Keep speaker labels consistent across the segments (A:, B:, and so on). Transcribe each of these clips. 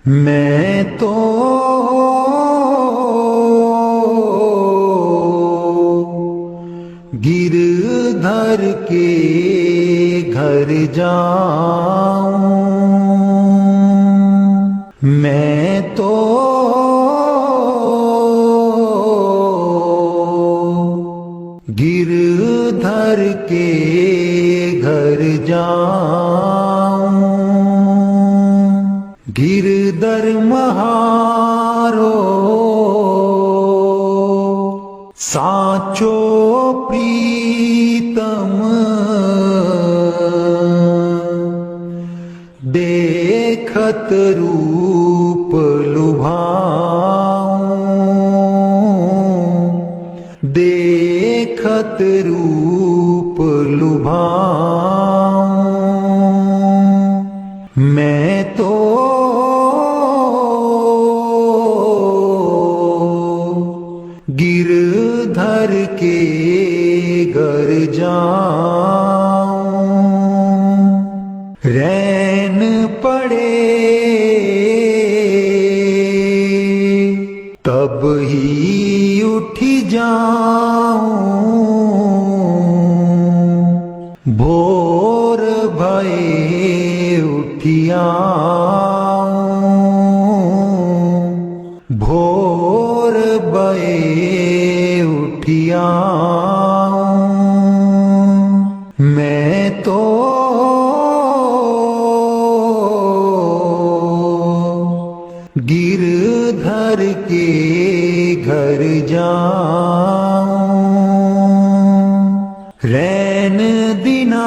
A: मैं तो गिरधर के घर जाऊं, मैं तो गिरधर के घर जाऊं। गिरधर महारो साचो प्रीतम, देखत रूप लुभाऊं, देखत रूप लुभाऊं। मैं तो गिरधर के घर जाऊं। रैन पड़े तब ही उठ जाऊं, भोर भये उठियाऊं, भोर भये उठियाऊं। मैं तो गिरधर के घर जाऊं। रैन दिना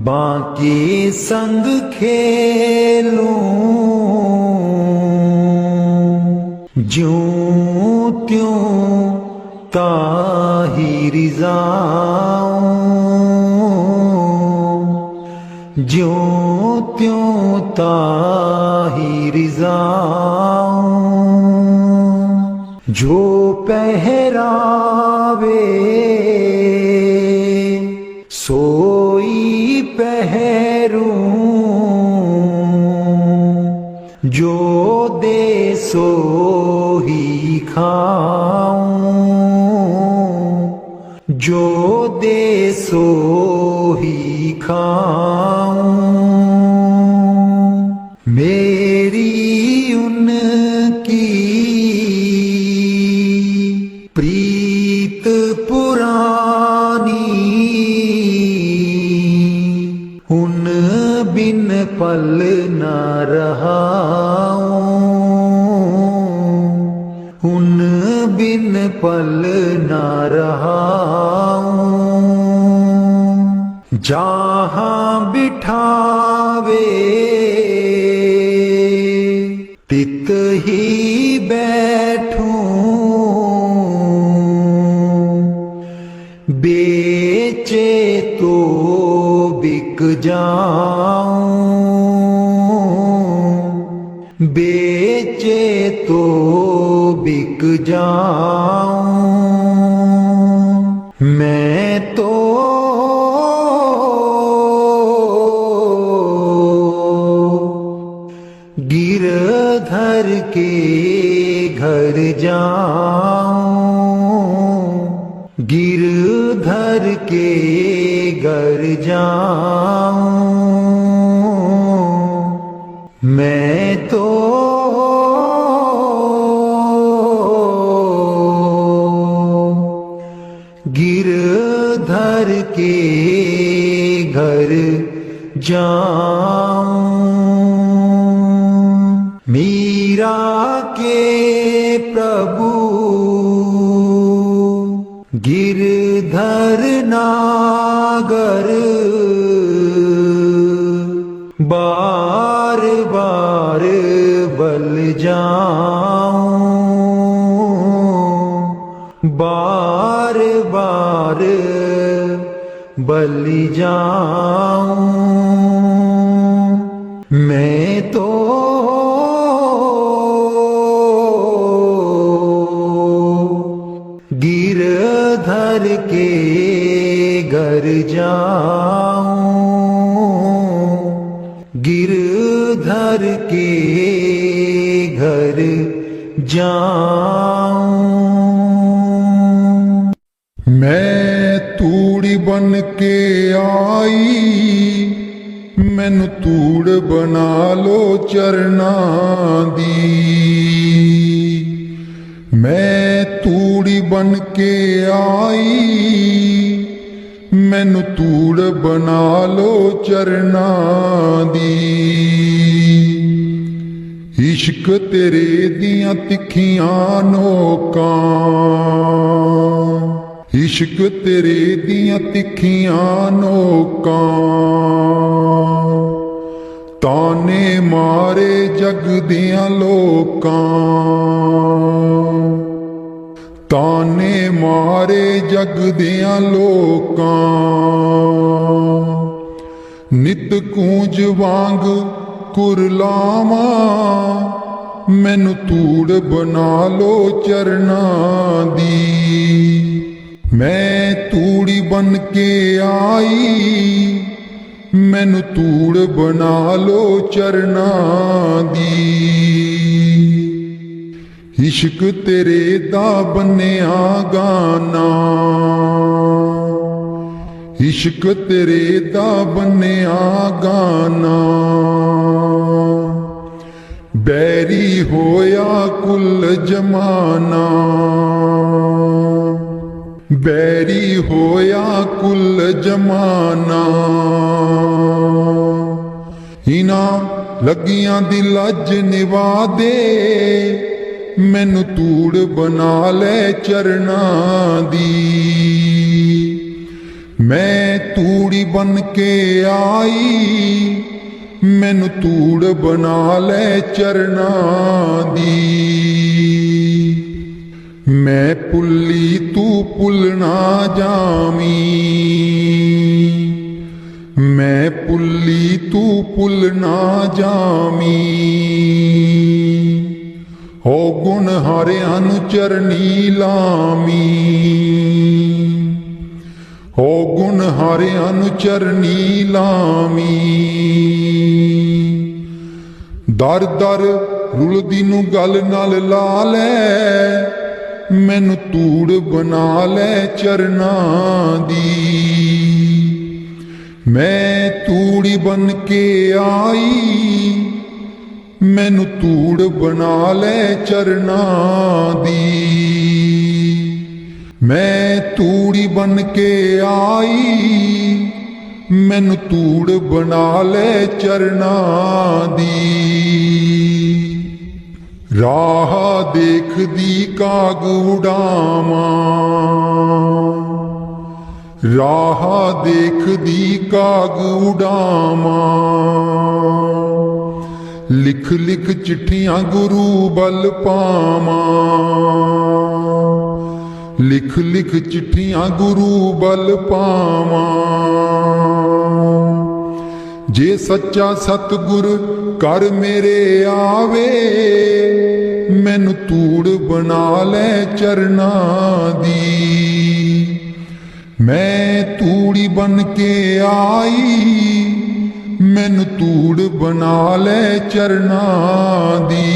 A: बाकी संग खेलूं, ज्यों त्यों ताहिर जाऊं, ज्यों त्यों ताहिर जाऊं। जो पहरावे सोई पहरूं, जो दे सो ही खाऊं, जो दे सो ही खाऊं। मेरी उनकी प्रीत पुरानी, उन बिन पल न रहाऊं, उन बिन पल न रहाऊं। जहाँ बिठावे तित ही बैठूं, बेचे तो बिक जाऊं, बेचे तो बिक जाऊं। मैं तो गिरधर के घर जाऊं, गिरधर के घर जाऊं। मैं तो गिरधर के घर जाऊं। मीरा के प्रभु गिरधर नागर, बार बार बल जाऊं, बार बार बल जाऊं। मैं तो गिरधर के घर जाऊं, गिरधर के घर जाऊं।
B: मैं तूड़ी बन के आई, मैनू तूड़ बना लो चरनां दी। मैं तूड़ी बन के आई, मैनू तूड़ बना लो चरनां दी। इश्क तेरे दियां तिखियां नोकां, इश्क तेरे दियां तिखियां नोकां, ताने मारे जग दियां लोकां, ताने मारे जग दियां लोकां। नित कूंज वांग कुरलावां, मैनू तूड़ बना लो चरनां दी। मैं तूड़ी बन के आई, मैनू तूड़ बना लो चरनां दी। इश्क तेरे दा बन्निया गाना, इश्क तेरे दा बन्निया गाना। बैरी होया कुल जमाना, बैरी होया कुल जमाना। इना लगियां दी लज निवा दे, मैनू तूड़ बना ले चरनां दी। मैं तूड़ी बन के आई, मैनू तूड़ बना ले चरनां दी। मैं पुल्ली तू पुलना जामी, मैं पुल्ली तू पुलना जामी। हो गुण हारियां नू चरनी लामी, हो गुण हारियां नू चरनी लामी। दर दर रुलदी नू गल नाल ला लै, मैनू तूड़ बना ले चरनां दी। मैं तूड़ी बन के आई, मैनू तूड़ बना ले चरनां दी। मैं तूड़ी बन के आई, मैनू तूड़ बना ले चरनां दी। राह देखदी काग उड़ावां, राह देखदी काग उड़ावां। लिख लिख चिट्ठियां गुरु बल पावां, लिख लिख चिट्ठियां गुरु बल पावां। जे सच्चा सतगुर कर मेरे आवे, मैनू तूड़ बना ले चरनां दी। मैं तूड़ी बन के आई, मैनू तूड़ बना ले चरनां दी।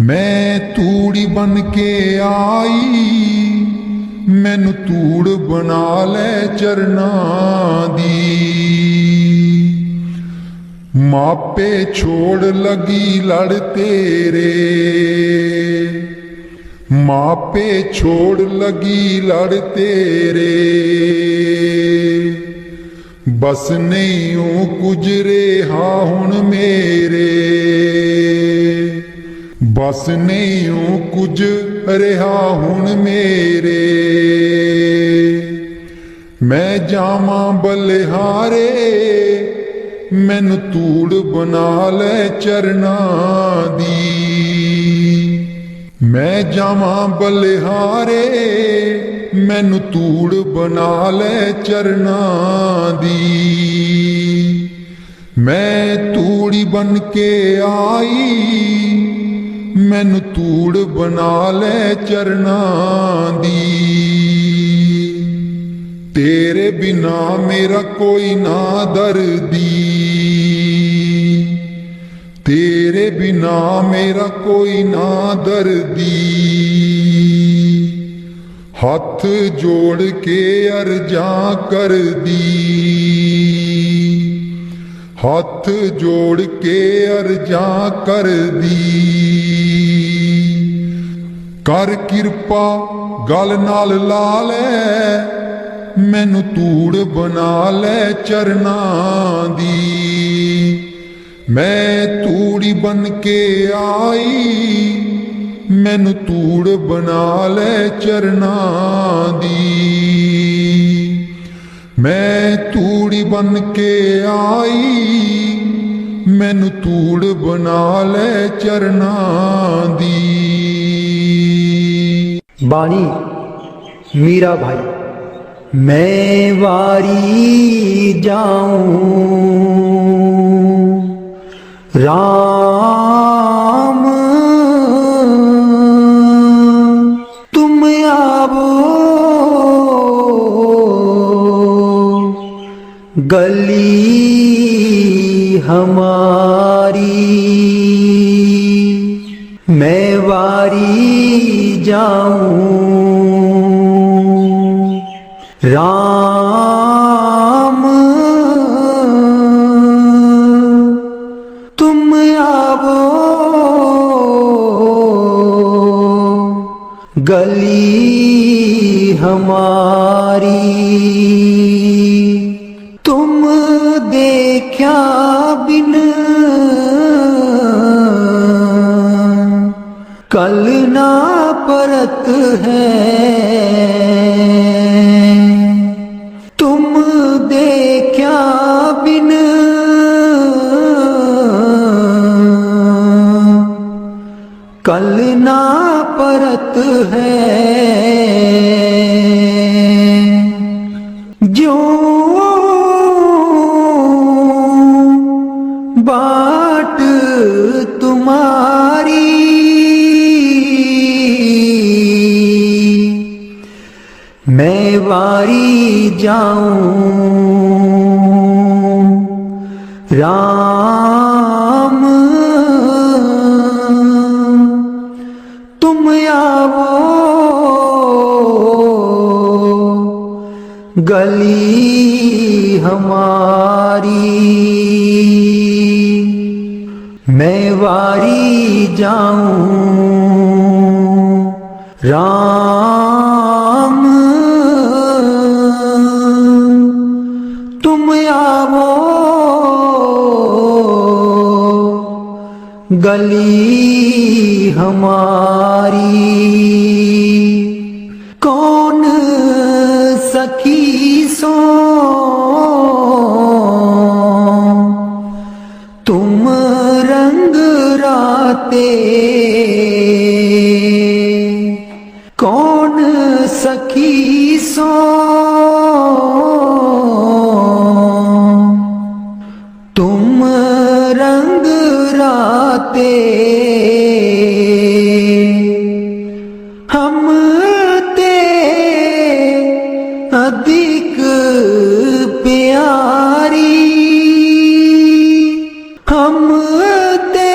B: मैं तूड़ी बन के आई, मैनू तूड़ बना ले चरनां दी। मापे छोड़ लगी लड़ तेरे, मापे छोड़ लगी लड़ तेरे। बस नहीं हूं कुछ रेहा हुण मेरे, बस नहीं हूं कुछ रेहा हुण मेरे। मैं जावां बलिहारे, मैनू तूड़ बना ले चरनां दी। मैं जावां बलिहारे, मैनू तूड़ बना ले चरनां दी। मैं तूड़ी बन के आई, मैनू तूड़ बना ले चरनां दी। तेरे बिना मेरा कोई ना दर्दी, तेरे बिना मेरा कोई ना दर्दी। हाथ जोड़ के अर्जा कर दी, हाथ जोड़ के अर्जा कर दी। कर किरपा गल नाल ला ले, मैनू तूड़ बना ले चरना दी। मैं तूड़ी बन के आई, मैनू तूड़ बना ले चरना दी। मैं तूड़ी बन के आई, मैनू तूड़ बना ले चरना दी।
A: बानी मीरा भाई। मैं वारी जाऊं राम, तुम आवो गली हमारी। मैं वारी जाऊं राम, तुम आवो गली हमारी। तुम देखा बिन कल ना परत है, तुम देखा बिन कल ना परत है। जो बाट तुम्हारी मैं वारी जाऊं राम, तुम आवो गली हमारी। मैं वारी जाऊं राम, तुम आवो गली हमारी। कौन सखी सो तुम रंग राते, कौन सखी सो तुम रंग राते। हम ते अधिक प्यारी, हम ते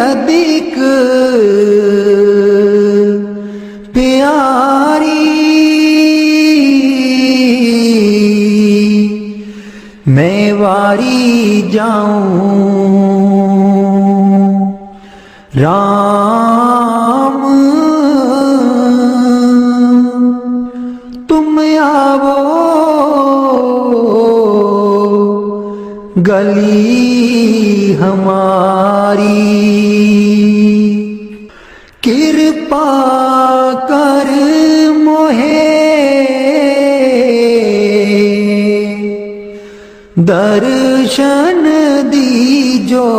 A: अधिक प्यारी। मैं वारी जाऊं राम, तुम आवो गली हमारी। कृपा कर मोहे दर्शन दीजो,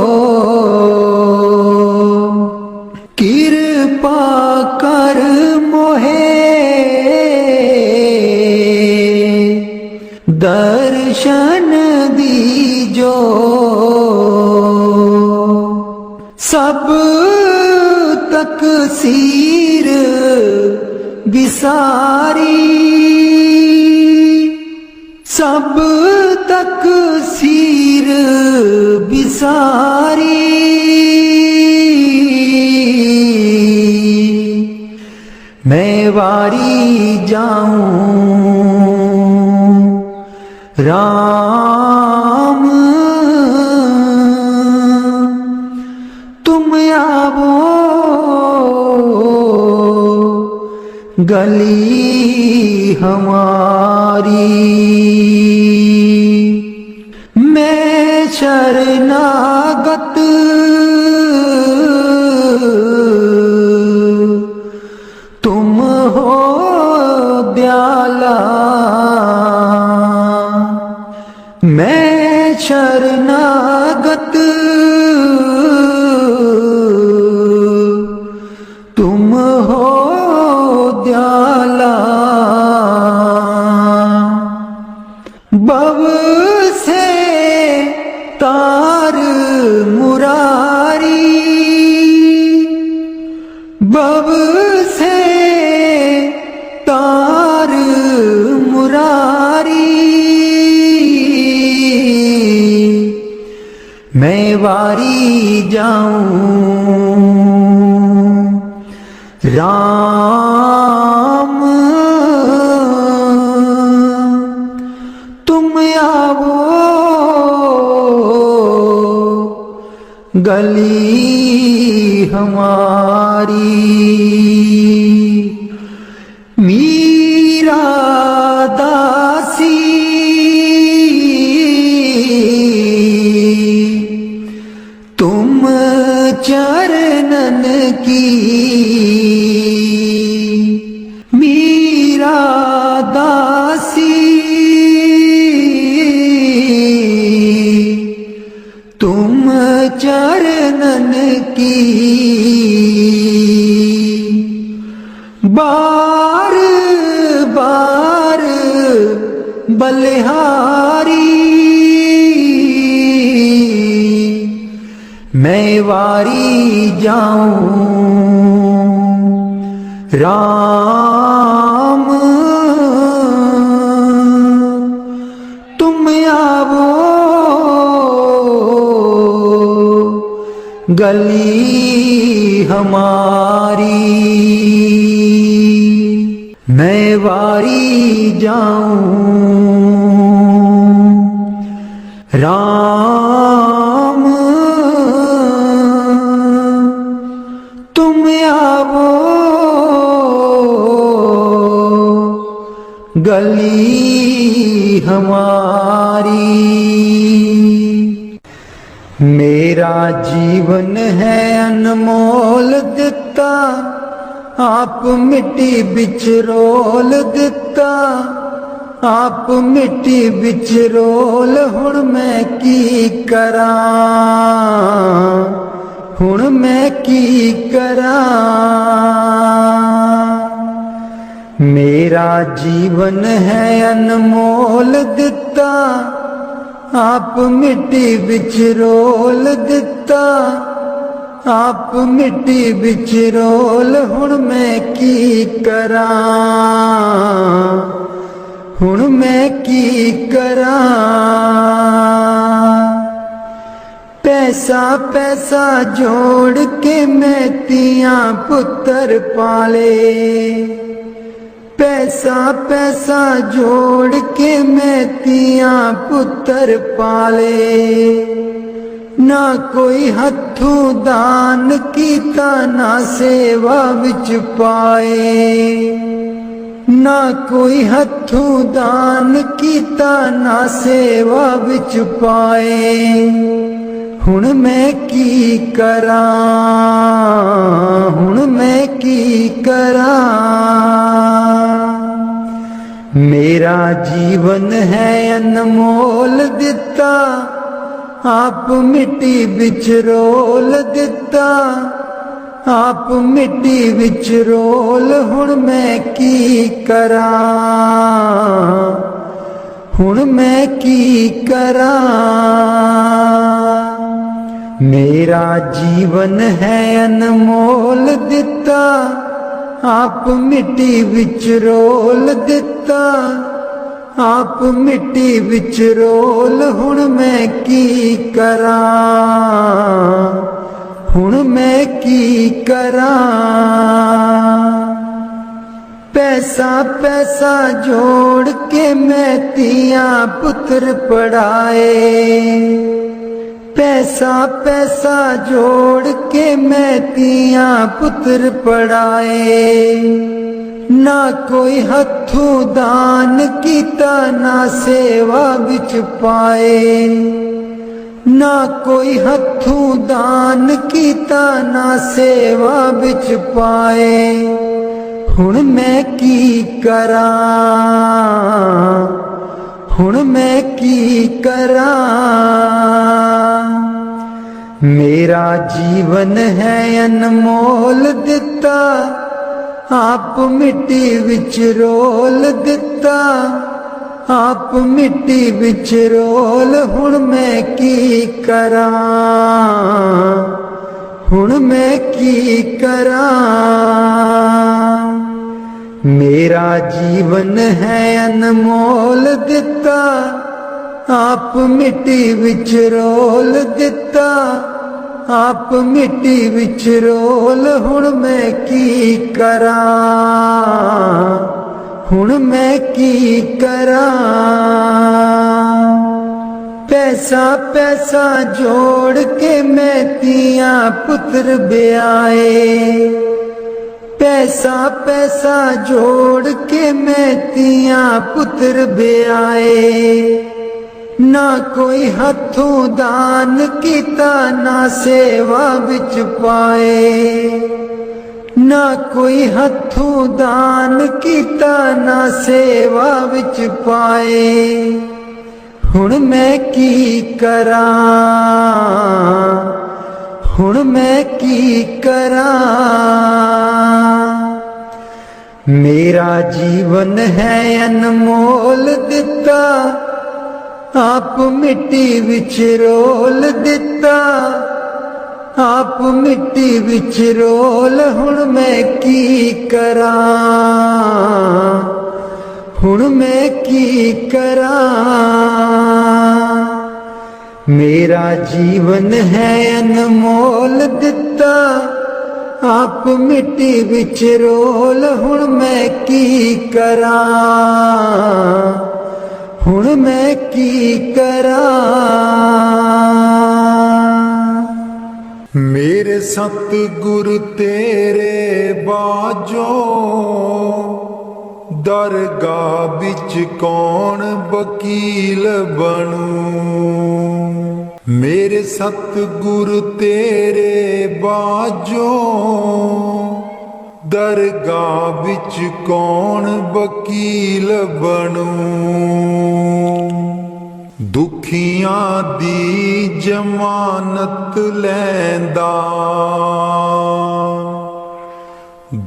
A: कृपा कर मोहे दर्शन दीजो। सब तकसीर विसारी, सब तक सीर बिसारी मैं वारी जाऊं राम तुम आवो गली हमारी मैं शरणागत तुम हो दयाला मैं शरणागत तुम हो दयाला भव से तार मुरारी भव से तार मुरारी मैं वारी जाऊं राम तुम आवो गली हमारी मीरा दासी तुम चरणन की मीरा दासी तुम चरणन की बार बार बलिहारी मैं वारी जाऊं राम तुम आवो गली हमारी मैं वारी जाऊं राम तुम आवो गली हमारी मेरा जीवन है अनमोल दिता आप मिट्टी बिच रोल दिता आप मिट्टी बिच रोल हुण मैं की करां हुण मैं की करां मेरा जीवन है अनमोल दिता आप मिट्टी बिच रोल दिता आप मिट्टी बिच रोल हुण मैं की करां हुण मैं की करां पैसा पैसा जोड़ के मैं तियां पुत्तर पाले पैसा पैसा जोड़ के मैं तियां पुत्तर पाले ना कोई हथों दान कीता ना सेवा विच पाए ना कोई हथों दान कीता ना सेवा विच पाए हुण मैं की करां हुण मैं की करां मेरा जीवन है अनमोल दिता आप मिट्टी बिच रोल दिता आप मिट्टी बिच रोल हुण मैं की करां हुण मैं की करां मेरा जीवन है अनमोल दिता आप मिट्टी बिच रोल दिता आप मिट्टी विच रोल हुण मैं की करा, हुण मैं की करा। पैसा पैसा जोड़ के मैं तियां पुत्र पढ़ाए, पैसा पैसा जोड़ के मैं तियां पुत्र पढ़ाए। ना कोई हथों दान कीता ना सेवा विच पाए, ना कोई हथों दान कीता ना सेवा विच पाए। हुण मैं की करा, हुण मैं की करा। मेरा जीवन है अनमोल दिता, आप मिट्टी विच रोल दिता, आप मिट्टी विच रोल। हुण मैं की करा, हुण मैं की करा। मेरा जीवन है अनमोल दिता, आप मिट्टी विच रोल दिता, आप मिट्टी विच रोल। हुण मैं की करा, हुण मैं की करा। पैसा पैसा जोड़ के मैं तियां पुत्र ब्याए, पैसा पैसा जोड़ के मैं तियां पुत्र ब्याए। ना कोई हथों दान कीता ना सेवा विच पाए, ना कोई हथों दान कीता ना सेवा विच पाए। हुण मैं की करा, हुण मैं की करा। मेरा जीवन है अनमोल दिता, आप मिट्टी विच रोल दिता, आप मिट्टी विच रोल। हुण मैं की करा, हुण मैं की करा। मेरा जीवन है अनमोल दिता, आप मिट्टी विच रोल। हुण मैं की करा, हुण मैं की करा।
B: मेरे सतगुर तेरे बाजो, दरगाह बिच कौन वकील बनूं। मेरे सतगुर तेरे बाजो, दरगाह बिच कौन वकील बनूं। दुखियां दी जमानत लैंदा,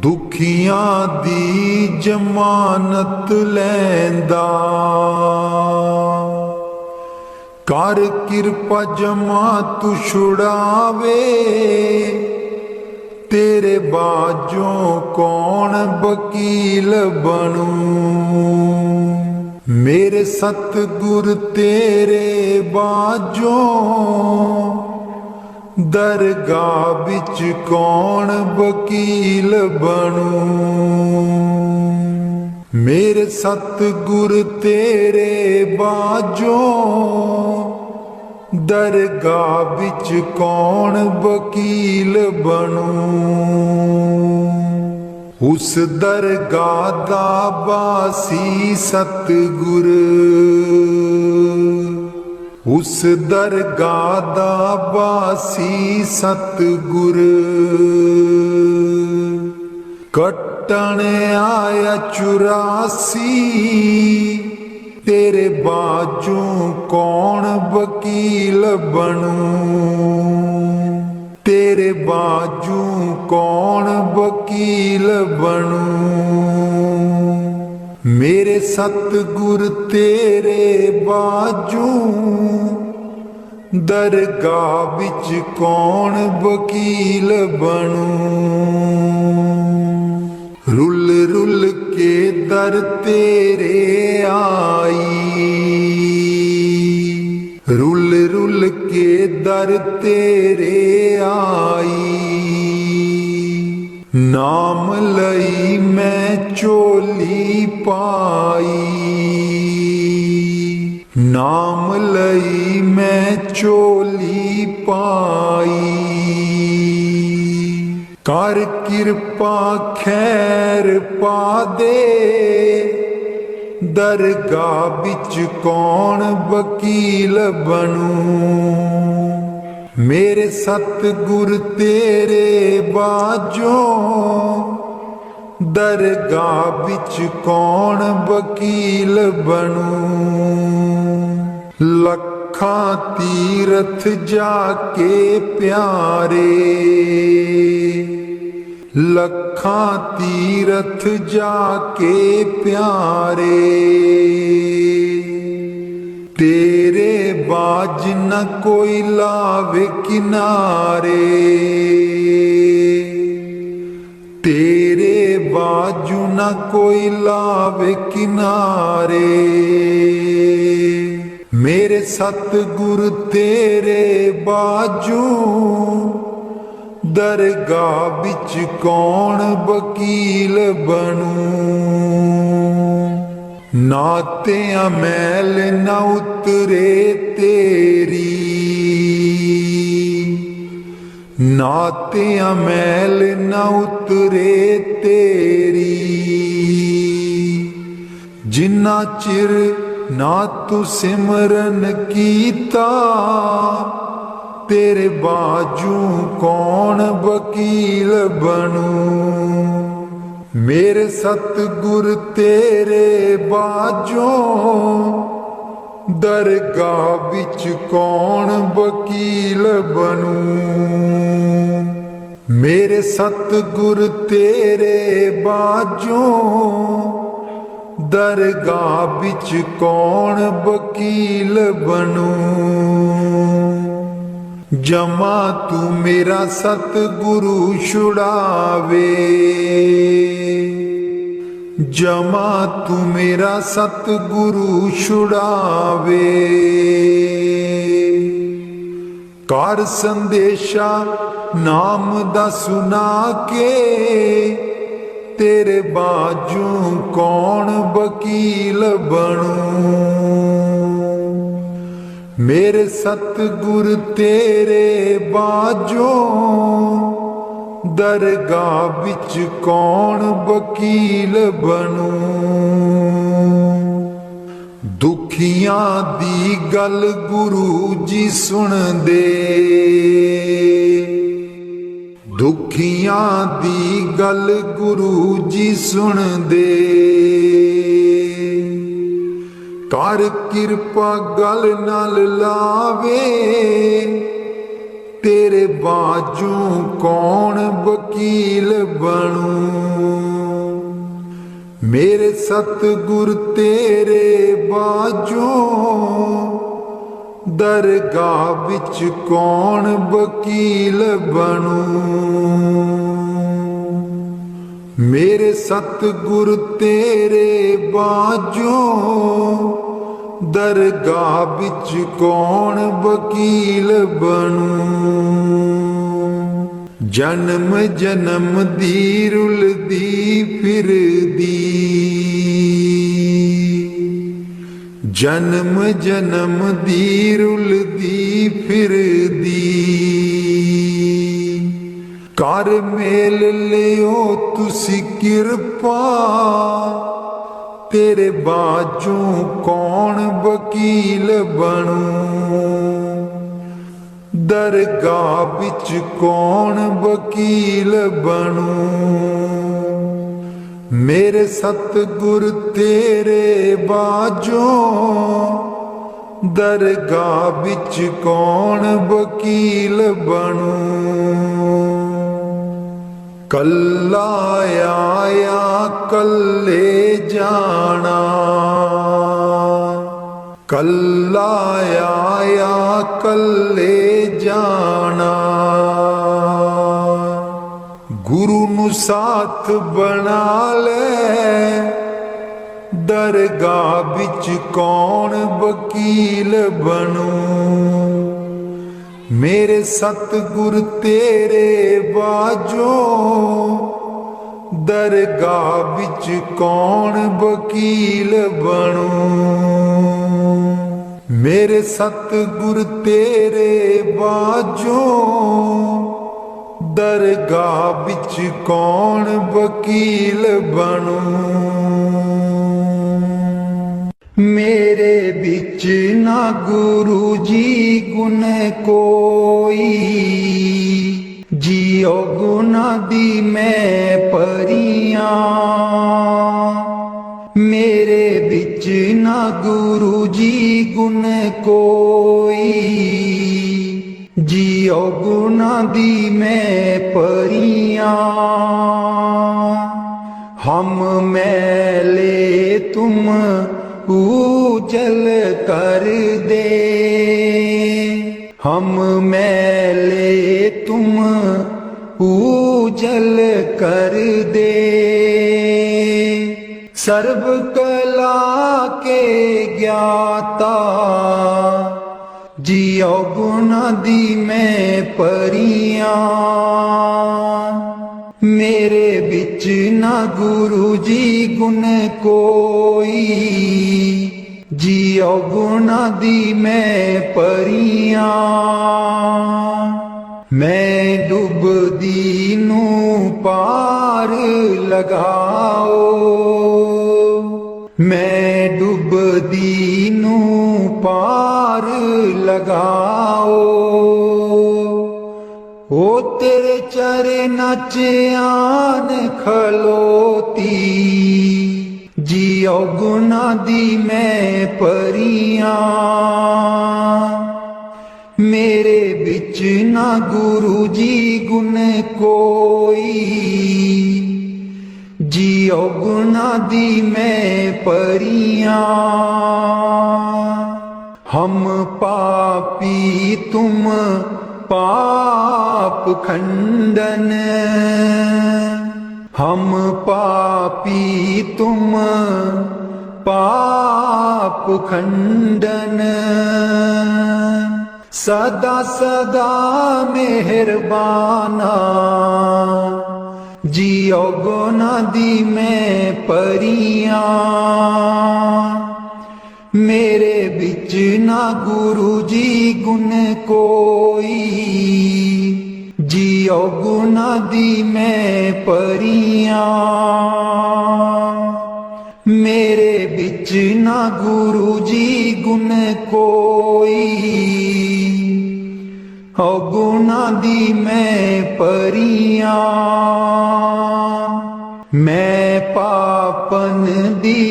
B: दुखियां दी जमानत लैंदा। कर किरपा जमा तू छुड़ावे, तेरे बाजों कौन वकील बनूं। मेरे सतगुर तेरे बाजों, दरगाह बिच कौन वकील बनूं। मेरे सतगुर तेरे बाजों, दरगाह बिच कौन वकील बनूं। उस दरगाह दा बासी सतगुर, उस दरगाह दा बासी सतगुर। कट्टन आया 84, तेरे बाजों कौन वकील बनूं। तेरे बाजों कौन वकील बनूं। मेरे सतगुर तेरे बाजों, दरगाह बिच कौन वकील बनूं। रुल रुल के दर तेरे आई, रुल रुल के दर तेरे आई। नाम लई मैं चोली पाई, नाम लई मैं चोली पाई। कर किरपा खैर पा दे, दरगाह बिच कौन वकील बनूं। मेरे सतगुर तेरे बाजों, दरगाह बिच कौन वकील बनूं। लखां तीरथ जाके प्यारे, लखां तीरथ जाके प्यारे। तेरे बाज न कोई लावे किनारे, तेरे बाजू न कोई लावे किनारे। मेरे सतगुर तेरे बाजू, दरगाह बिच कौन वकील बनूं। नाते मैल न उतरे तेरी, नाते मैल न उतरे तेरी। जिन्ना चिर ना तू सिमरन कीता, तेरे बाजू कौन वकील बनूं। मेरे सतगुर तेरे बाजों, दरगाह बिच कौन वकील बनूं। मेरे सतगुर तेरे बाजों, दरगाह बिच कौन वकील बनूं। जमा तू मेरा सतगुरु छुड़ावे, जमा तू मेरा सतगुरु छुड़ावे। कर संदेशा नाम दा सुना के, तेरे बाजू कौन वकील बनूं। मेरे सतगुर तेरे बाजों, दरगाह बिच कौन वकील बनूं। दुखियां दी गल गुरु जी सुन दे, दुखियां दी गल गुरु जी सुन दे। कर किरपा गल नाल लावे, तेरे बाजू कौन वकील बनूं। मेरे सतगुर तेरे बाजों, दरगाह बिच कौन वकील बनूं। मेरे सतगुर तेरे बाजों, दरगाह बिच कौन वकील बनूं। जन्म जन्म दी रुलदी फिरदी, जन्म जन्म दी रुलदी फिरदी। कर मेल लियो तुसी किरपा, तेरे बाजू कौन वकील बनूं। दरगाह बिच कौन वकील बनूं। मेरे सतगुर तेरे बाजों, दरगाह बिच कौन वकील बनूं। कल्ला आया कल्ले जाना, कल्ला आया कल्ले जाना। गुरु नू साथ बना ले। दरगाह बिच कौन वकील बनूं, मेरे सतगुर तेरे बाजो। दरगाह बिच कौन वकील बनूं, मेरे सतगुर तेरे बाजो। दरगाह बिच कौन वकील बनूं।
A: मेरे बिच ना गुरु जी गुण कोई, जियो गुना दी मैं परियां। मेरे बिच ना गुरु जी गुण कोई, जियो गुना दी मैं परियां। हम मैले तुम उजल कर दे, हम मैले तुम उजल कर दे। सर्व कला के ज्ञाता, जियो गुना दी मैं परियां। मेरे बिच ना गुरु जी गुण कोई, जियो गुना दी मैं परियां। मैं डुबदी नू पार लगाओ, मैं डुबदी नू पार लगाओ। ओ तेरे चरना च आन खलोती, जियो गुना दी मैं परियां। मेरे बिच ना गुरु जी गुण कोई, जियो गुना दी मैं परियां। हम पापी तुम पाप खंडन, हम पापी तुम पाप खंडन। सदा सदा मेहरबाना, जियो गुना दी मैं परियां। मेरे बिच ना गुरु जी गुण कोई, जियो गुना दी मैं परियां। मेरे बिच ना गुरु जी गुण कोई, हो गुना दी मैं परियां। मैं पापन दी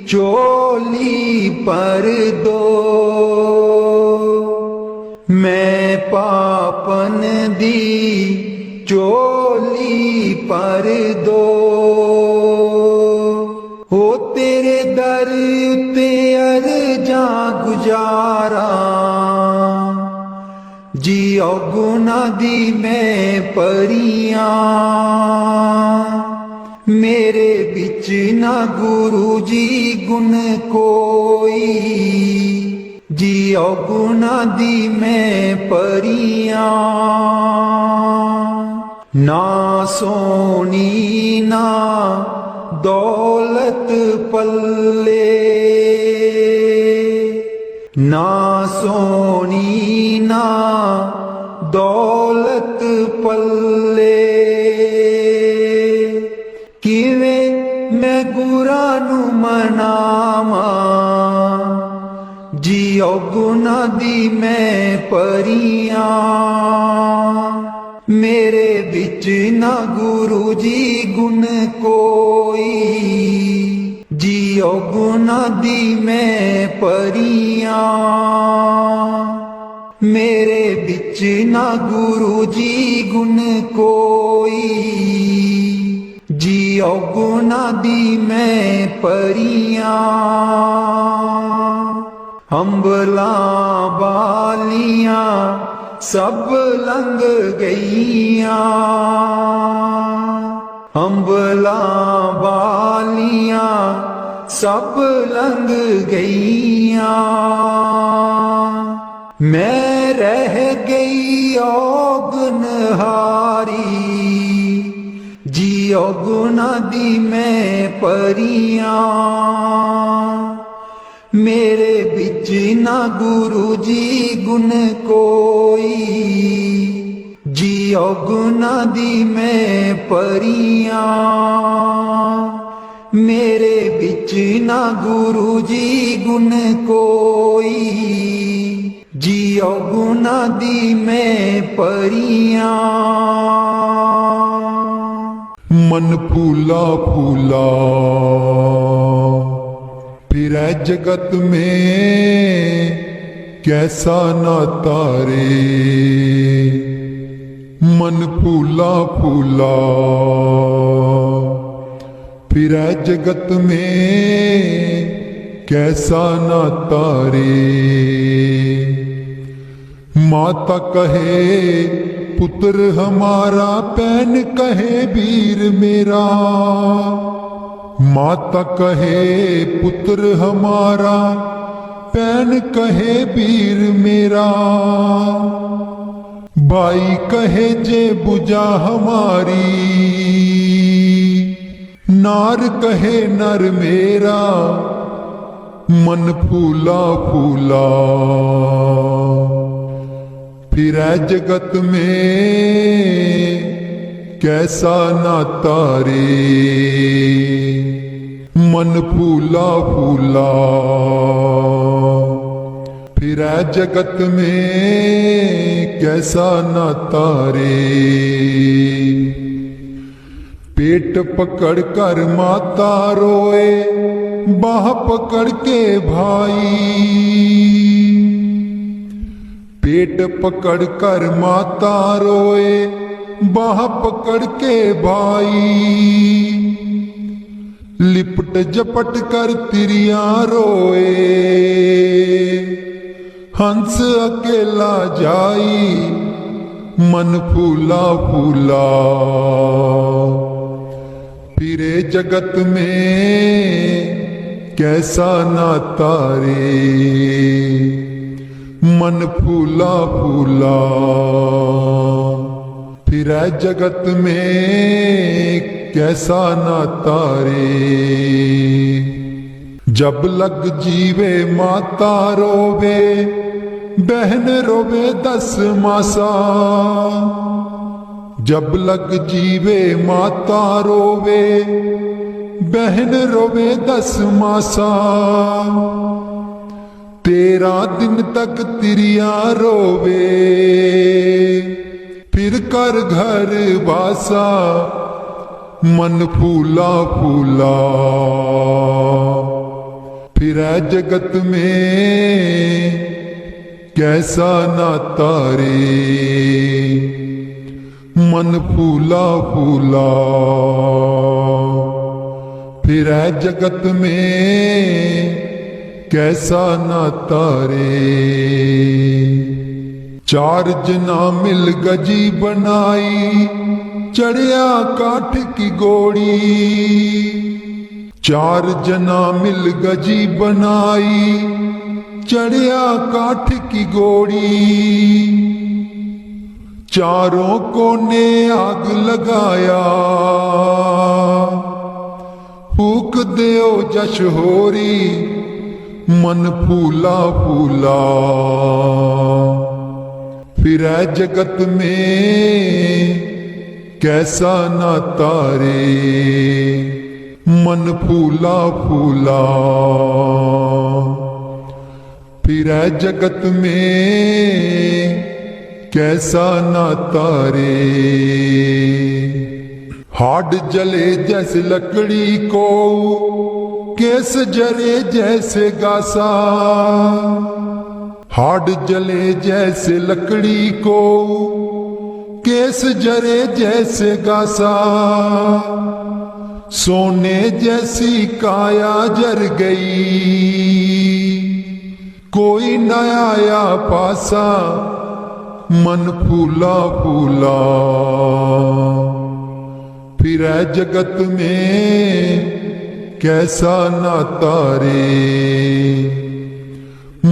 A: चोली पर दो, मैं पापन दी चोली पर दो। हो तेरे दर उते अर्जा गुजारा, जियो गुना दी मैं परियां। मेरे बिच ना गुरु जी गुण कोई, जियो गुना दी मैं परियां। ना सोनी ना दौलत पल्ले, ना सोनी ना दौलत पल्ले। किवें मैं गुरा नू मनावा, जियो गुना दी मैं परियां। मेरे बिच ना गुरु जी गुण कोई, जियो गुना दी मैं परियां। मेरे बिच ना गुरु जी गुण कोई, जियो गुना दी मैं परियां। अंबला बालियां सब लंघ गईयां, अंबला बालियां सब लंघ गईयां। मैं रह गई औगुनहारी, जियो गुना दी मैं परियां। मेरे बिच ना गुरु जी गुण कोई, जियो गुना दी मैं परियां। मेरे बिच ना गुरु जी गुण कोई, जियो गुना दी मैं परियां।
B: मन फूला फूला फिरै जगत में, कैसा नाता रे। मन फूला फूला फिरै जगत में, कैसा नाता रे। माता कहे पुत्र हमारा, पैन कहे वीर मेरा। माता कहे पुत्र हमारा, पैन कहे वीर मेरा। भाई कहे जे बुझा हमारी, नार कहे नर मेरा। मन फूला फूला फिरै जगत में, कैसा नाता रे। मन फूला फूला फिरै जगत में, कैसा नाता रे। पेट पकड़ कर माता रोए, बाह पकड़ के भाई। पेट पकड़ कर माता रोए, बाह पकड़ के भाई। लिपट झपट कर तिरिया रोए, हंस अकेला जाई। मन फूला फूला फिरे जगत में, कैसा नाता रे। मन फूला फूला फिरै जगत में, कैसा नाता रे। जब लग जीवे माता रोवे, बहन रोवे 10 मासा। जब लग जीवे माता रोवे, बहन रोवे 10 मासा। 13 दिन तक तिरिया रोवे, फिर कर घर बासा। मन फूला फूला फिरै जगत में, कैसा नाता रे। मन फूला फूला फिरै जगत में, कैसा नाता रे। 4 जना मिल गजी बनाई, चढ़िया काठ की गोड़ी। 4 जना मिल गजी बनाई, चढ़िया काठ की गोड़ी। चारों कोने आग लगाया, फूक देओ जश होरी। मन फूला फूला फिरै जगत में, कैसा नाता रे। मन फूला फूला फिरै जगत में, कैसा नाता रे। हाड जले जैसे लकड़ी को, केस जले जैसे गासा। हाड जले जैसे लकड़ी को, केस जरे जैसे गासा। सोने जैसी काया जर गई, कोई न आया पासा। मन फूला फूला फिरै जगत में कैसा नाता रे।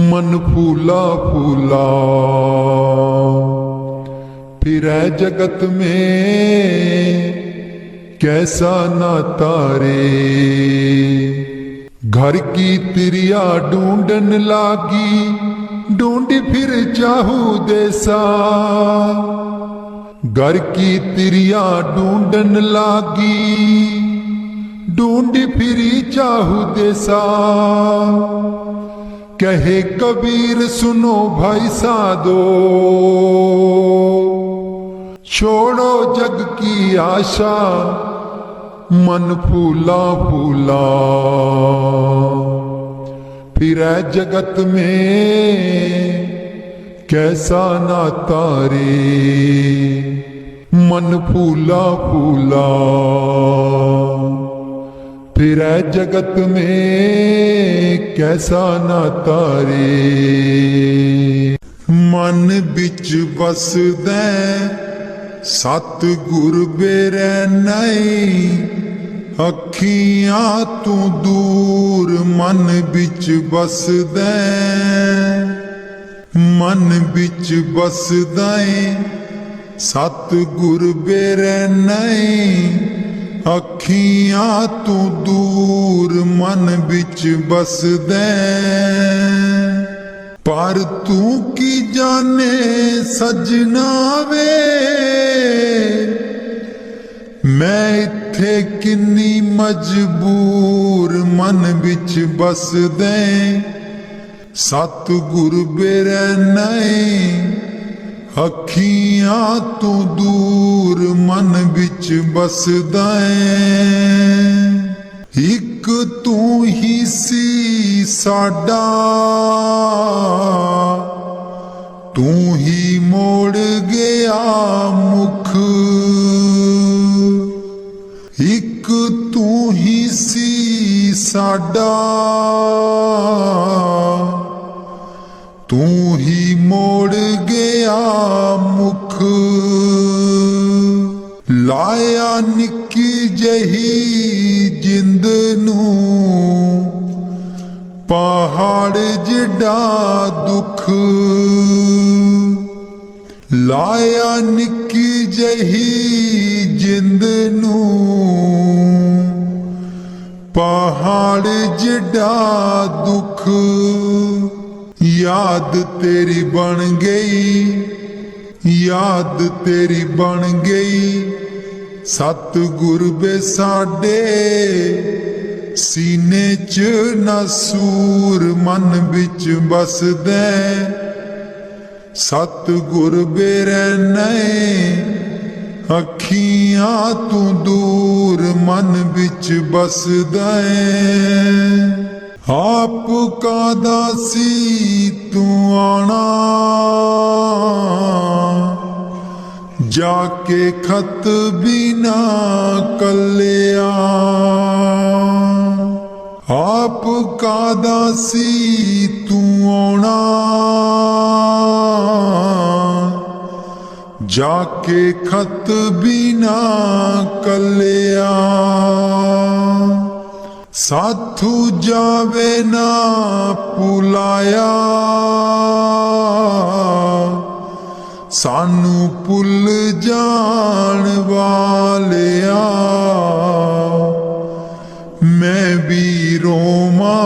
B: मन फूला फूला फिरै जगत में कैसा नाता रे। घर की तिरिया ढूंढन लागी ढूंढ फिर चाहू देसा। घर की तिरिया ढूंढन लागी ढूंढ फिरी चाहू देसा। कहे कबीर सुनो भाई साधो छोड़ो जग की आशा। मन फूला फूला फिरै जगत में कैसा नाता रे। मन फूला फूला फिरै जगत में कैसा नाता रे। मन बिच बसदै सतगुर बेरै नहीं अखियां तू दूर। मन बिच बसदै मन बिच बसदै सतगुर बेरै नहीं अखियां तू दूर। मन बिच बसदै पर तू की जाने सजना वे मैं इत्थे किन्नी मजबूर। मन बिच बसदै सतगुर बेरै नहीं अखियां तू दूर। मन बिच बसदै एक तू ही सी साडा तू ही मोड़ गया मुख। एक तू ही सी साडा तू ही मोड़ गया मुख। लाया निक्की जही जिंद नू पहाड़ जिड्डा दुख। लाया निक्की जही जिंद नू पहाड़ जिड्डा दुख। याद तेरी बन गई याद तेरी बन गई सतगुर बे साडे सीने च नसूर। मन बिच बसदै सतगुर बेरै नहीं अखियां तू दूर। मन बिच बसदै आप का दासी तू आना जाके खत बिना कलिया। आप का दासी तू आना जाके खत बिना कलिया। साथू जावे ना पुलाया सानू भुल जान वालिया। मैं भी रोमा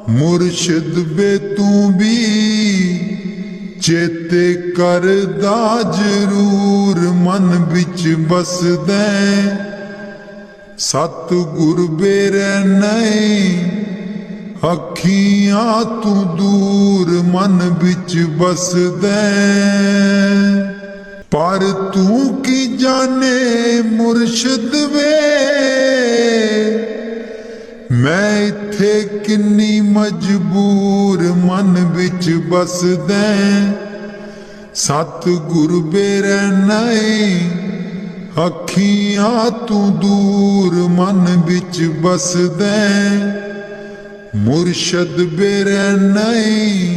B: मुर्शिद बे तू भी चेते करदा जरूर। मन बिच बसदै सतगुर बेरै नहीं अखियां तू दूर। मन बिच बसदै पर तू की जाने मुर्शिद वे मैं इत्थे किन्नी मजबूर। मन बिच बसदै सतगुर बेरै नहीं अखियां तू दूर। मन बिच बसदै मुर्शद बेरे नहीं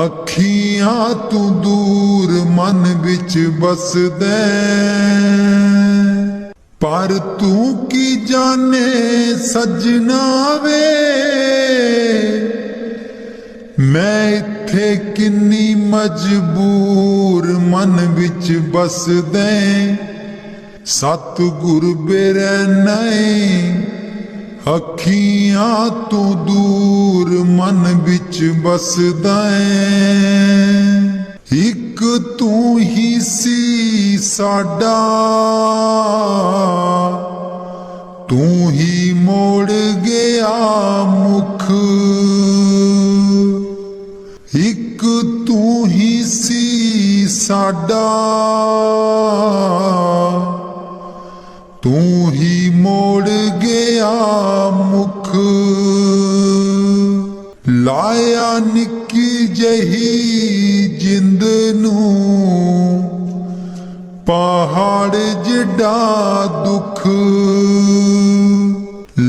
B: अखियां तू दूर मन बिच बसदे पर तू की जाने सजना वे मैं इत्थे किन्नी मजबूर मन बिच बसदे सतगुर बेरे नहीं अखियां तू दूर मन बिच बसदा एक तू ही सी साडा तू ही मोड़ गया मुख एक तू ही सी साडा तू ही मोड़ गया मुख लाया निक्की जही जिंद नू पहाड़ जिड्डा दुख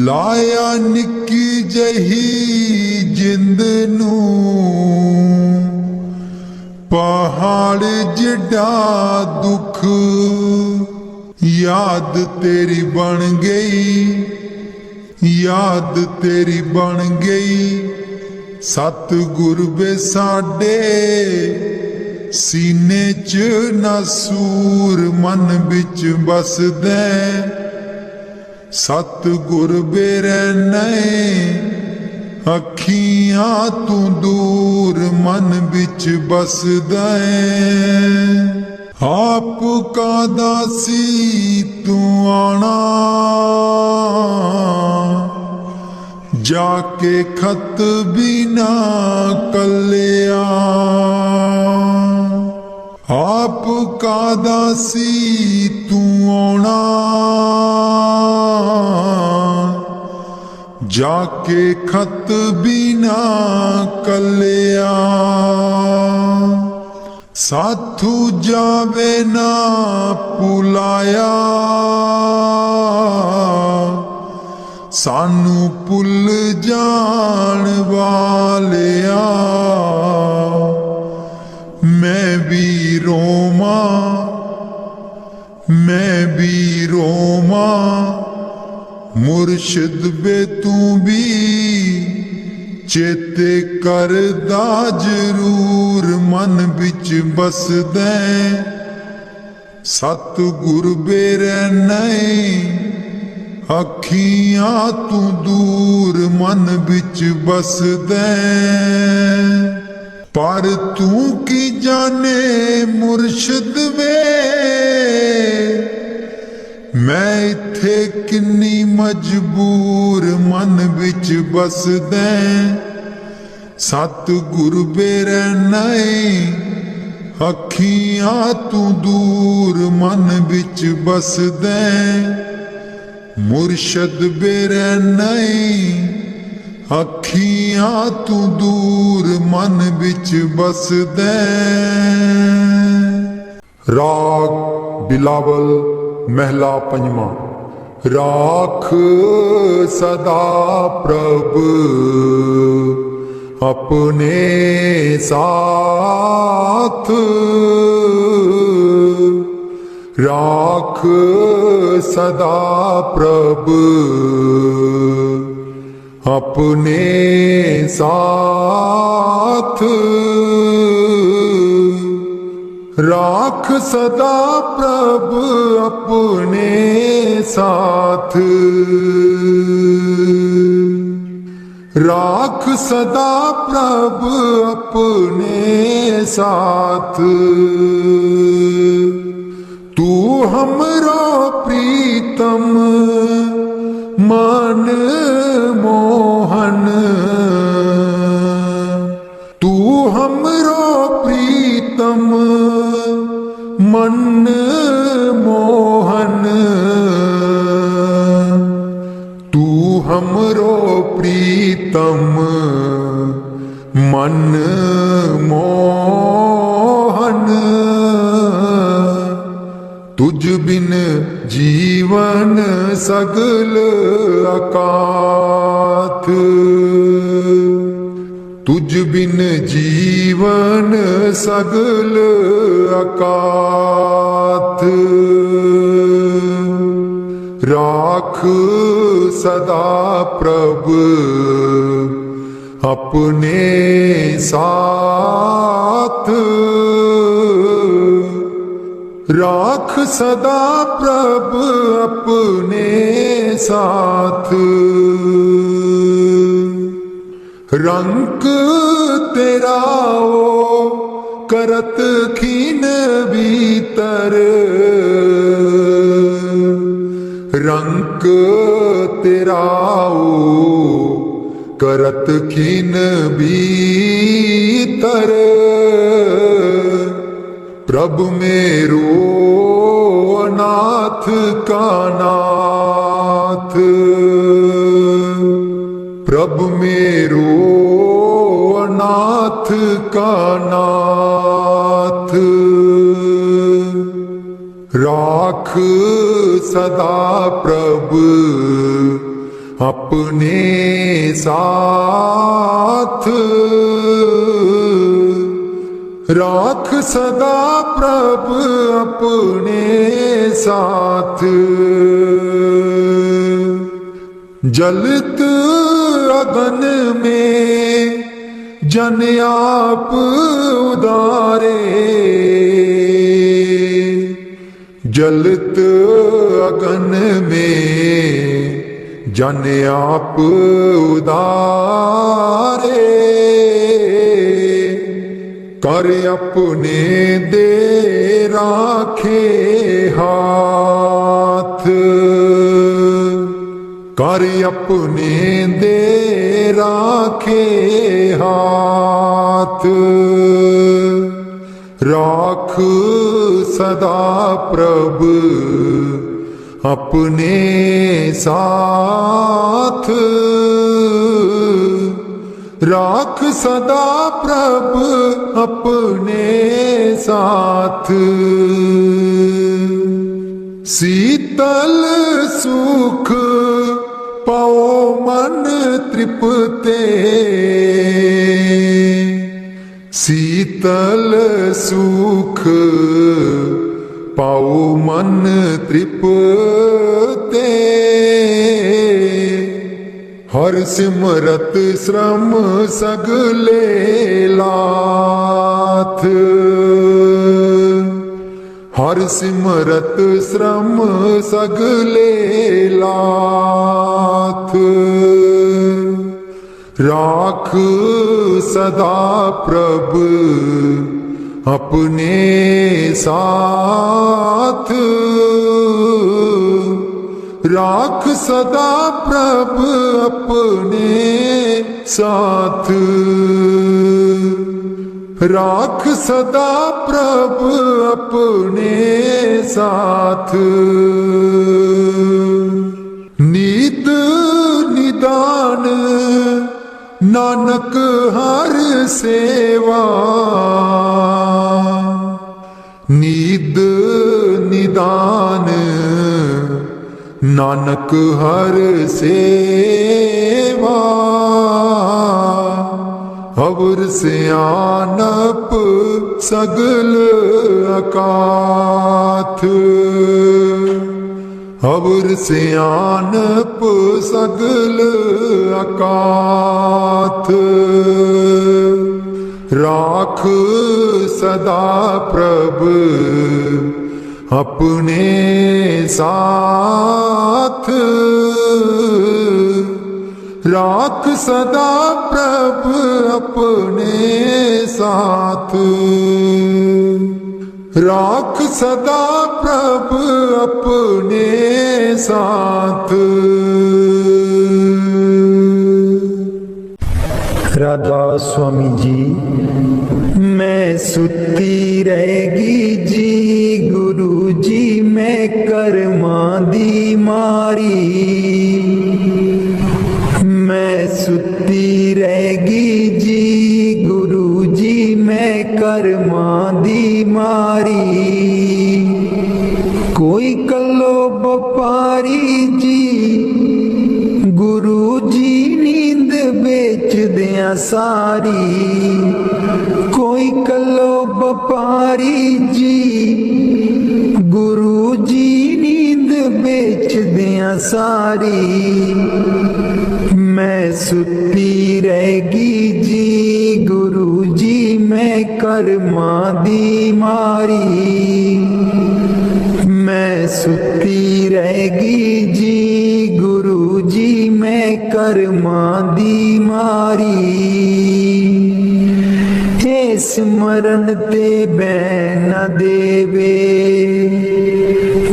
B: लाया निक्की जही जिंद नू पहाड़ जिड्डा दुख याद तेरी बन गई याद तेरी बन गई सतगुर बे साडे सीने च नसूर मन बिच बसदे सतगुर बेरे नहीं अखियां तू दूर मन बिच बसदे आप का दासी तू आना जाके खत भी ना कलिया आप का दासी तू आना जाके खत भी ना कलिया साथू जावे ना पुलाया सानू पुल जान वालिया मैं भी रोमा मुर्शिद बे तू भी चेते करदा जरूर मन बिच बसदे सतगुर बेरे नहीं अखियां तू दूर मन बिच बसदे पर तू की जाने मुर्शिद वे मैं इत्थे किन्नी मजबूर मन बिच बसदे सतगुर बेरे नहीं अखियां तू दूर मन बिच बसदे मुर्शद बेरे नहीं अखियां तू दूर मन बिच बसदे राग बिलावल महला पंजवा राख सदा प्रभ अपने साथ राख सदा प्रभ अपने साथ राख सदा प्रभ अपने साथ राख सदा प्रभ अपने साथ तू हमरो प्रीतम मन मोहन तू हमरो प्रीतम मन मोहन तू हमरो प्रीतम मन मोहन तुझ बिन जीवन सगल अकाथ तुझ बिन जीवन सगल अकाथ। राख सदा प्रभु अपने साथ। राख सदा प्रभु अपने साथ। रंग तेरा ओ करत खीन भीतर। रंग तेरा ओ करत खीन भीतर। प्रभु मेरो अनाथ का नाथ। प्रभु मेरो अनाथ का नाथ। राख सदा प्रभु अपने साथ। राख सदा प्रभु अपने साथ। जलत अगन में जन आप उदारे। जलत अगन में जन आप उदारे। कर अपने दे राखे हाथ। कर अपने दे राखे हाथ। राख सदा प्रभु अपने साथ। राख सदा प्रभु अपने साथ। शीतल सुख पाओ मन तृप्ते। शीतल सुख पाओ मन तृप्ते। हर सिमरत श्रम सगले लाथ। हर सिमरत श्रम सगले लाथ। राख सदा प्रभु अपने साथ। राख सदा प्रभु अपने साथ। राख सदा प्रभु अपने साथ। नीत निदान नानक हर सेवा। नीद निदान नानक हर सेवा। अवर सियानप सगल अकाथ। अवर सियानप सगल अकाथ। राख सदा प्रभु अपने साथ। राख सदा प्रभु अपने साथ। राख सदा प्रभु अपने साथ।
A: राधा स्वामी जी। मैं सुती रहेगी जी गुरु जी मैं कर्मा दी मारी। मैं सुती रहेगी जी गुरु जी मैं कर्मा दी मारी। कोई कलो बपारी जी गुरु जी नींद बेच दिया। ਦਿਆਂ ਸਾਰੀ। ਕੋਈ ਕੱਲੋ ਵਪਾਰੀ ਜੀ ਗੁਰੂ ਜੀ ਨੀਂਦ ਵੇਚਦਿਆਂ ਸਾਰੀ। ਮੈਂ ਸੁੱਤੀ ਰਹਿ ਗਈ ਜੀ ਗੁਰੂ ਜੀ ਮੈਂ ਕਰਮਾਂ ਦੀ ਮਾਰੀ। ਮੈਂ ਸੁੱਤੀ ਰਹਿ ਗਈ ਜੀ ਗੁਰੂ ਜੀ ਮੈਂ ਕਰਮਾਂ ਦੀ ਮਾਰੀ। ਏ ਸਿਮਰਨ ਤੇ ਬੈ ਨਾ ਦੇਵੇ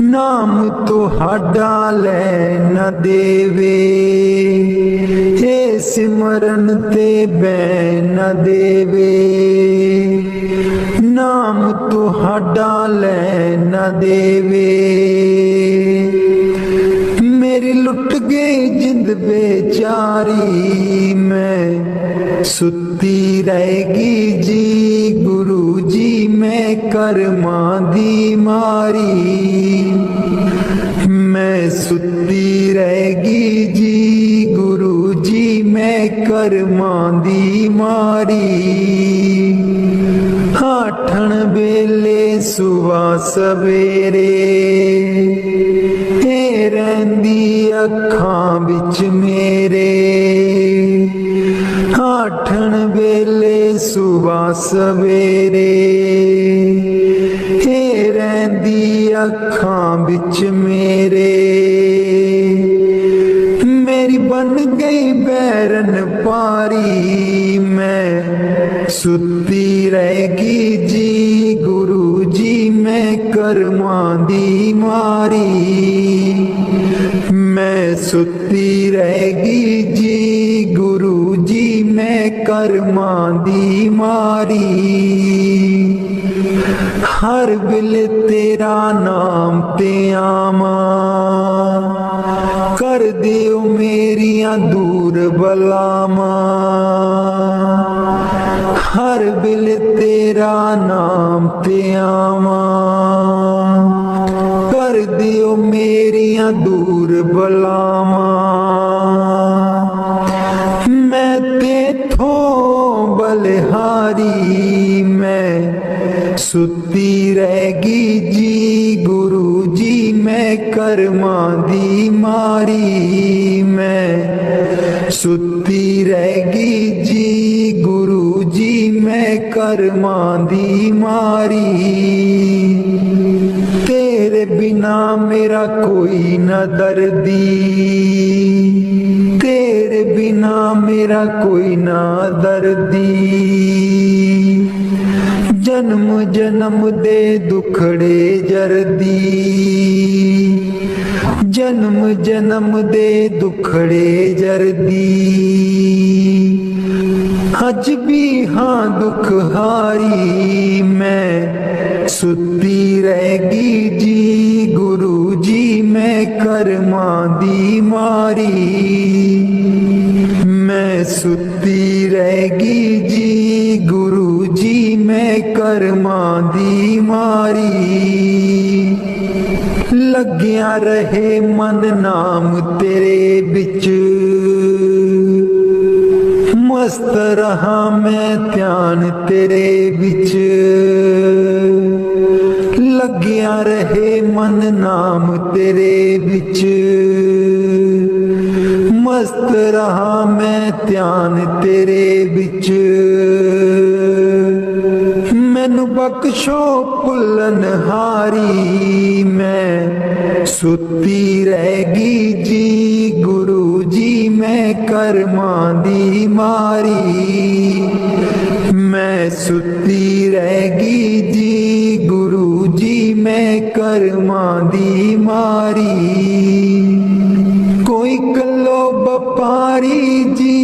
A: ਨਾਮ ਤੁਹਾਡਾ ਲੈ ਨਾ ਦੇਵੇ। ਏ ਸਿਮਰਨ ਤੇ ਬੈ ਨਾ ਦੇਵੇ ਨਾਮ ਤੁਹਾਡਾ ਲੈ ਨਾ ਦੇਵੇ। ਮੇਰੀ ਲੁੱਟ ਗਈ ਜਿੰਦ ਬੇਚਾਰੀ। ਮੈਂ ਸੁੱਤੀ ਰਹਿ ਗਈ ਜੀ ਗੁਰੂ ਜੀ ਮੈਂ ਕਰਮਾਂ ਦੀ ਮਾਰੀ। ਮੈਂ ਸੁੱਤੀ ਰਹਿ ਗਈ ਜੀ ਗੁਰੂ ਜੀ ਮੈਂ ਕਰਮਾਂ ਦੀ ਮਾਰੀ। ਆਠਣ ਵੇਲੇ ਸੁਬਹ ਸਵੇਰੇ ਏ ਰਹਿੰਦੀ ਅੱਖਾਂ ਵਿੱਚ ਮੇਰੇ। ਆਠਣ ਵੇਲੇ ਸੁਬਹ ਸਵੇਰੇ ਏ ਰਹਿੰਦੀ ਅੱਖਾਂ ਵਿੱਚ ਮੇਰੇ। ਮੇਰੀ ਬਣ ਗਈ ਬੈਰਨ ਪਾਰੀ। ਮੈਂ ਸੁੱਤੀ ਰਹਿ ਗਈ ਜੀ ਗੁਰੂ ਜੀ ਮੈਂ ਕਰਮਾਂ ਦੀ ਮਾਰੀ। ਮੈਂ ਸੁੱਤੀ ਰਹਿ ਗਈ ਜੀ ਗੁਰੂ ਜੀ ਮੈਂ ਕਰਮਾਂ ਦੀ ਮਾਰੀ। ਹਰ ਵੇਲੇ ਤੇਰਾ ਨਾਮ ਤੇ ਆਵਾਂ ਕਰ ਦਿਓ ਮੇਰੀਆਂ ਦੂਰ ਬਲਾਵਾਂ। ਹਰ ਵੇਲੇ ਤੇਰਾ ਨਾਮ ਤੇ ਆਵਾਂ ਕਰ ਦਿਓ ਮੇਰੀਆਂ ਦੂਰ ਬਲਾਵਾਂ। ਮੈਂ ਤੇਥੋਂ ਬਲਿਹਾਰੀ। ਮੈਂ ਸੁੱਤੀ ਰਹਿ ਗਈ ਜੀ ਗੁਰੂ ਜੀ ਮੈਂ ਕਰਮਾਂ ਦੀ ਮਾਰੀ। ਮੈਂ ਸੁੱਤੀ ਰਹਿ ਗਈ ਜੀ ਗੁਰੂ ਜੀ ਮੈਂ ਕਰਮਾਂ ਦੀ ਮਾਰੀ। ਤੇਰੇ ਬਿਨਾ ਮੇਰਾ ਕੋਈ ਨਾ ਦਰਦੀ। ਤੇਰੇ ਬਿਨਾ ਮੇਰਾ ਕੋਈ ਨਾ ਦਰਦੀ। ਜਨਮ ਜਨਮ ਦੇ ਦੁਖੜੇ ਜਰਦੀ। ਜਨਮ ਜਨਮ ਦੇ ਦੁਖੜੇ ਜਰਦੀ। ਅੱਜ ਵੀ ਹਾਂ ਦੁੱਖ ਹਾਰੀ। ਮੈਂ ਸੁੱਤੀ ਰਹਿ ਗਈ ਜੀ ਗੁਰੂ ਜੀ ਮੈਂ ਕਰਮਾਂ ਦੀ ਮਾਰੀ। ਮੈਂ ਸੁੱਤੀ ਰਹਿ ਗਈ ਜੀ ਗੁਰੂ ਜੀ ਮੈਂ ਕਰਮਾਂ ਦੀ ਮਾਰੀ। ਲੱਗਿਆ ਰਹੇ ਮਨ ਨਾਮ ਤੇਰੇ ਵਿੱਚ ਮਸਤ ਰਹਾ ਮੈਂ ਧਿਆਨ ਤੇਰੇ ਵਿੱਚ। ਲੱਗਿਆ ਰਹੇ ਮਨ ਨਾਮ ਤੇਰੇ ਵਿੱਚ ਮਸਤ ਰਹਾ ਮੈਂ ਧਿਆਨ ਤੇਰੇ ਵਿੱਚ। ਮੈਨੂੰ ਬਖਸ਼ੋ ਭੁੱਲਣਹਾਰੀ। ਮੈਂ ਸੁੱਤੀ ਰਹਿ ਗਈ ਜੀ ਗੁਰੂ ਜੀ ਮੈਂ ਕਰਮਾਂ ਦੀ ਮਾਰੀ। ਮੈਂ ਸੁੱਤੀ ਰਹਿ ਗਈ ਜੀ ਗੁਰੂ ਜੀ ਮੈਂ ਕਰਮਾਂ ਦੀ ਮਾਰੀ। ਕੋਈ ਕੱਲੋ ਵਪਾਰੀ ਜੀ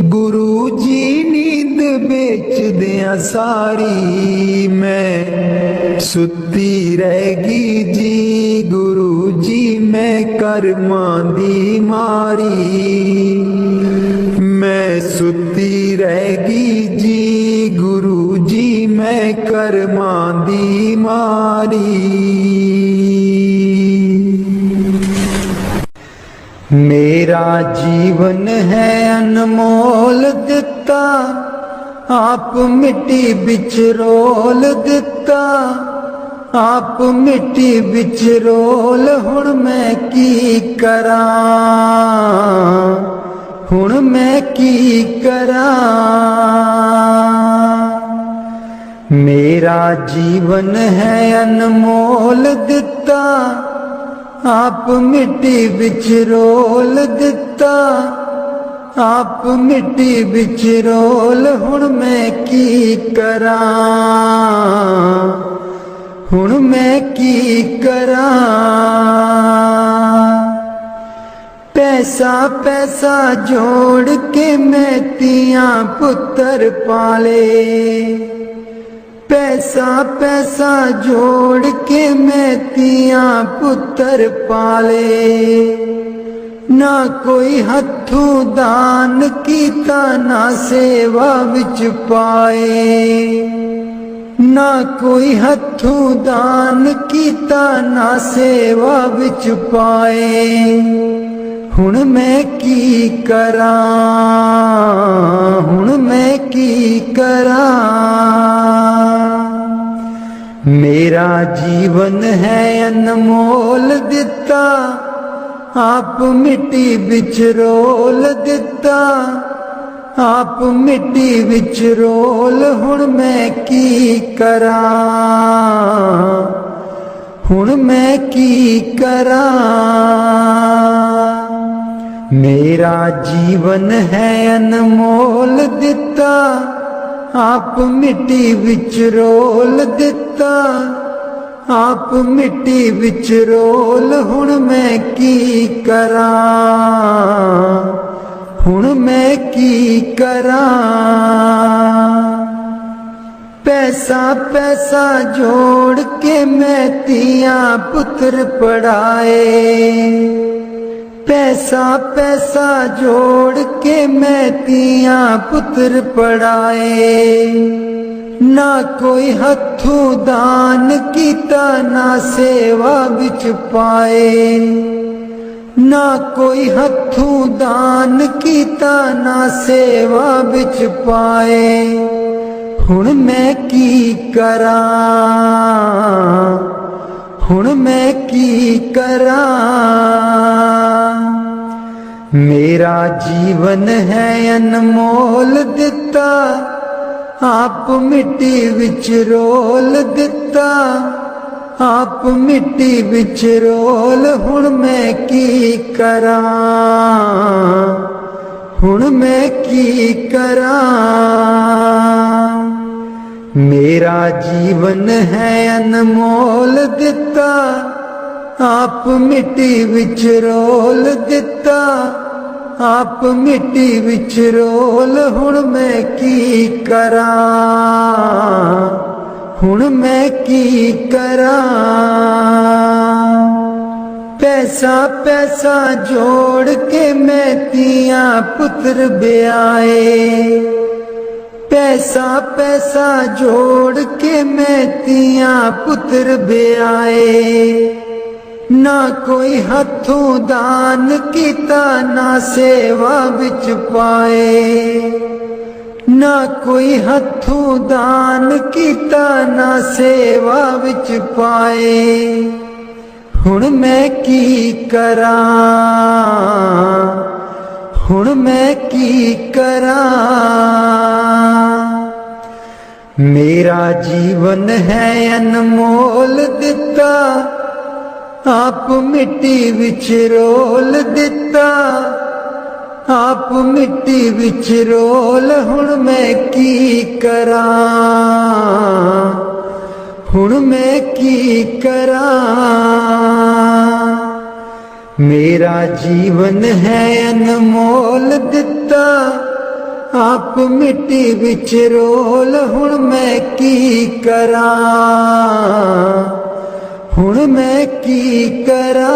A: ਗੁਰੂ ਜੀ ਨੀਂਦ ਵੇਚਦਿਆਂ ਸਾਰੀ। ਮੈਂ ਸੁੱਤੀ ਰਹਿ ਗਈ ਜੀ ਗੁਰੂ ਜੀ ਮੈਂ ਕਰਮਾਂ ਦੀ ਮਾਰੀ। ਮੈਂ ਸੁੱਤੀ ਰਹਿ ਗਈ ਜੀ ਗੁਰੂ ਜੀ ਮੈਂ ਕਰਮਾਂ ਦੀ ਮਾਰੀ। मेरा जीवन है अनमोल दिता, आप मिट्टी बिच रोल दिता, आप मिट्टी बिच रोल। हुण मैं की करा, हुण मैं की करा। मेरा जीवन है अनमोल दिता, आप मिट्टी बिच रोल दिता, आप मिट्टी बिच रोल। हुण मैं की करा, हुण मैं की करा। पैसा पैसा जोड़ के मैं तियां पुत्र पाले, पैसा पैसा जोड़ के मैं तियां पुत्र पाले। ना कोई हथों दान कीता, ना सेवा विच पाए, ना कोई हथों दान कीता, ना सेवा विच पाए। हुण मैं की करा, हुण मैं की करा। मेरा जीवन है अनमोल दिता, आप मिट्टी बिच रोल दिता, आप मिट्टी बिच रोल। हुण मैं की करा, हुण मैं की करा। मेरा जीवन है अनमोल दिता, आप मिट्टी बिच रोल दिता, आप मिट्टी बिच रोल। हुण मैं की करा, हुण मैं की करा। पैसा पैसा जोड़ के मैं तियां पुत्र पढ़ाए, पैसा पैसा जोड़ के मैं तियां पुत्र पढ़ाए। ना कोई हथों दान कीता, ना सेवा विच पाए, ना कोई हथों दान कीता, ना सेवा विच पाए। हुण मैं की करा, हुण मैं की करा। मेरा जीवन है अनमोल दिता, आप मिट्टी बिच रोल दिता, आप मिट्टी बिच रोल। हुण मैं की करा, हुण मैं की करा। मेरा जीवन है अनमोल दिता, आप मिट्टी बिच रोल दिता, आप मिट्टी बिच रोल। हुण मैं की करा, हुण मैं की करा। पैसा पैसा जोड़ के मैं तियां पुत्र ब्याए, पैसा पैसा जोड़ के मैं तियां पुत्र ब्याए। ना कोई हथों दान कीता, ना सेवा विच पाए, ना कोई हथों दान कीता, ना सेवा विच पाए। हुण मैं की करा, हुण मैं की करा। मेरा जीवन है अनमोल दिता, आप मिट्टी बिच रोल दिता, आप मिट्टी बिच रोल। हुण मैं की करा, हुण मैं की करा। मेरा जीवन है अनमोल दिता, आप मिट्टी बिच रोल। हुण मैं की करा, हुण मैं की करा।